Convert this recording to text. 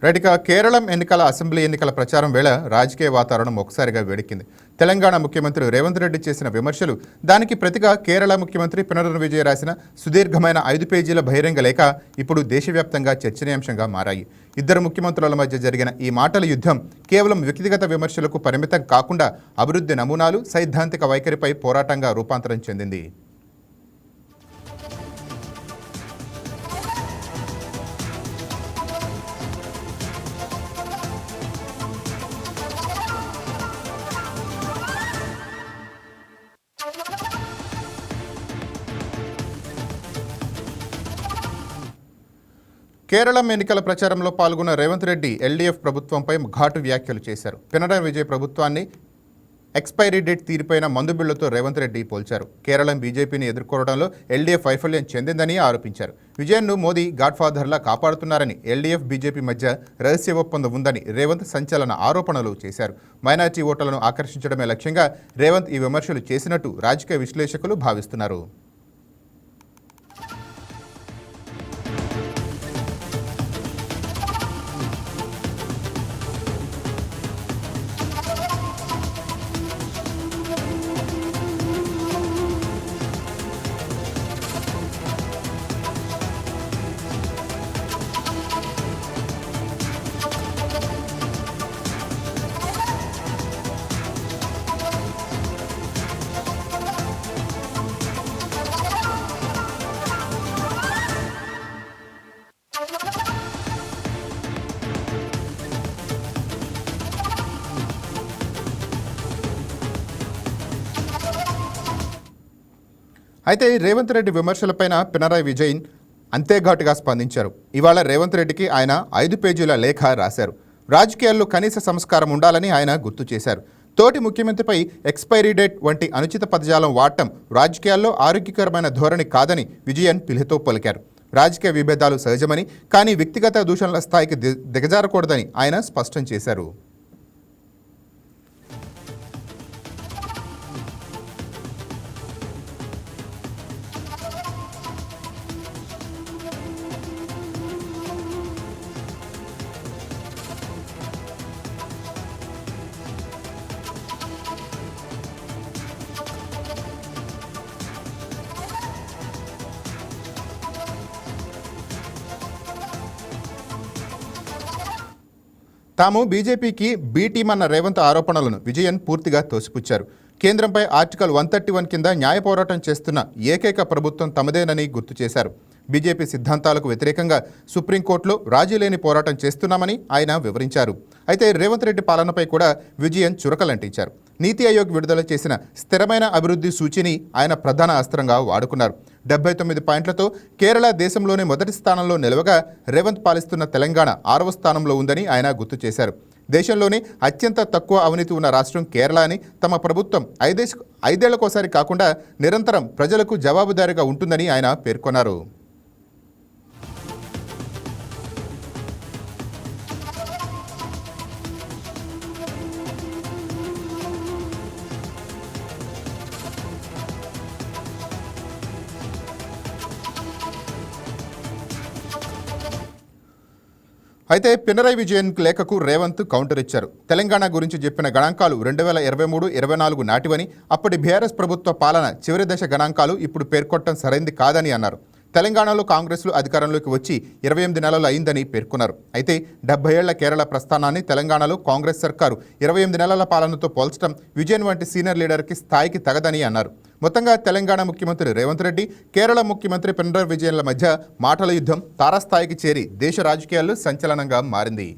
రైట్గా కేరళం ఎన్నికల అసెంబ్లీ ఎన్నికల ప్రచారం వేళ రాజకీయ వాతావరణం ఒకసారిగా వేడెక్కింది. తెలంగాణ ముఖ్యమంత్రి రేవంత్ రెడ్డి చేసిన విమర్శలు, దానికి ప్రతిగా కేరళ ముఖ్యమంత్రి పినరయి విజయన్ రాసిన సుదీర్ఘమైన 5 పేజీల బహిరంగ లేఖ ఇప్పుడు దేశవ్యాప్తంగా చర్చనీయాంశంగా మారాయి. ఇద్దరు ముఖ్యమంత్రుల మధ్య జరిగిన ఈ మాటల యుద్ధం కేవలం వ్యక్తిగత విమర్శలకు పరిమితం కాకుండా అభివృద్ధి నమూనాలు, సైద్ధాంతిక వైఖరిపై పోరాటంగా రూపాంతరం చెందింది. కేరళం ఎన్నికల ప్రచారంలో పాల్గొన్న రేవంత్ రెడ్డి ఎల్డీఎఫ్ ప్రభుత్వంపై ఘాటు వ్యాఖ్యలు చేశారు. పినరయి విజయన్ ప్రభుత్వాన్ని ఎక్స్పైరీ డేట్ తీరిపోయిన మందు బిళ్లతో రేవంత్ రెడ్డి పోల్చారు. కేరళం బీజేపీని ఎదుర్కోవడంలో ఎల్డీఎఫ్ వైఫల్యం చెందిందని ఆరోపించారు. విజయన్ను మోదీ గాడ్ఫాదర్లా కాపాడుతున్నారని, ఎల్డీఎఫ్ బీజేపీ మధ్య రహస్య ఒప్పందం ఉందని రేవంత్ సంచలన ఆరోపణలు చేశారు. మైనార్టీ ఓటర్లను ఆకర్షించడమే లక్ష్యంగా రేవంత్ ఈ విమర్శలు చేసినట్టు రాజకీయ విశ్లేషకులు భావిస్తున్నారు. అయితే రేవంత్ రెడ్డి విమర్శలపైన పినరయి విజయన్ అంతే ఘాటుగా స్పందించారు. ఇవాళ రేవంత్ రెడ్డికి ఆయన 5 పేజీల లేఖ రాశారు. రాజకీయాల్లో కనీస సంస్కారం ఉండాలని ఆయన గుర్తు చేశారు. తోటి ముఖ్యమంత్రిపై ఎక్స్పైరీ డేట్ వంటి అనుచిత పదజాలం వాడటం రాజకీయాల్లో ఆరోగ్యకరమైన ధోరణి కాదని విజయన్ పిలుతో పలికారు. రాజకీయ విభేదాలు సహజమని, కానీ వ్యక్తిగత దూషణల స్థాయికి దిగజారకూడదని ఆయన స్పష్టం చేశారు. తాము బీజేపీకి బీ టీం అన్న రేవంత్ ఆరోపణలను విజయన్ పూర్తిగా తోసిపుచ్చారు. కేంద్రంపై ఆర్టికల్ 131 కింద న్యాయ పోరాటం చేస్తున్న ఏకైక ప్రభుత్వం తమదేనని గుర్తు చేశారు. బీజేపీ సిద్ధాంతాలకు వ్యతిరేకంగా సుప్రీంకోర్టులో రాజీలేని పోరాటం చేస్తున్నామని ఆయన వివరించారు. అయితే రేవంత్ రెడ్డి పాలనపై కూడా విజయన్ చురకలంటించారు. నీతి ఆయోగ్ విడుదల చేసిన స్థిరమైన అభివృద్ధి సూచిని ఆయన ప్రధాన అస్త్రంగా వాడుకున్నారు. 79 పాయింట్లతో కేరళ దేశంలోనే మొదటి స్థానంలో నిలవగా, రేవంత్ పాలిస్తున్న తెలంగాణ 6వ స్థానంలో ఉందని ఆయన గుర్తు చేశారు. దేశంలోనే అత్యంత తక్కువ అవినీతి ఉన్న రాష్ట్రం కేరళ అని, తమ ప్రభుత్వం 5 ఏళ్లకోసారి కాకుండా నిరంతరం ప్రజలకు జవాబుదారీగా ఉంటుందని ఆయన పేర్కొన్నారు. అయితే పినరయి విజయన్ లేఖకు రేవంత్ కౌంటర్ ఇచ్చారు. తెలంగాణ గురించి చెప్పిన గణాంకాలు 2023-24 నాటివని, అప్పటి బీఆర్ఎస్ ప్రభుత్వ పాలన చివరి దశ గణాంకాలు ఇప్పుడు పేర్కొనడం సరైంది కాదని అన్నారు. తెలంగాణలో కాంగ్రెస్లు అధికారంలోకి వచ్చి 28 నెలలు అయిందని పేర్కొన్నారు. అయితే 70 ఏళ్ల కేరళ ప్రస్థానాన్ని తెలంగాణలో కాంగ్రెస్ సర్కారు 28 నెలల పాలనతో పోల్చడం విజయన్ వంటి సీనియర్ లీడర్కి స్థాయికి తగదని అన్నారు. మొత్తంగా తెలంగాణ ముఖ్యమంత్రి రేవంత్ రెడ్డి, కేరళ ముఖ్యమంత్రి పినరయి విజయన్ల మధ్య మాటల యుద్ధం తారాస్థాయికి చేరి దేశ రాజకీయాల్లో సంచలనంగా మారింది.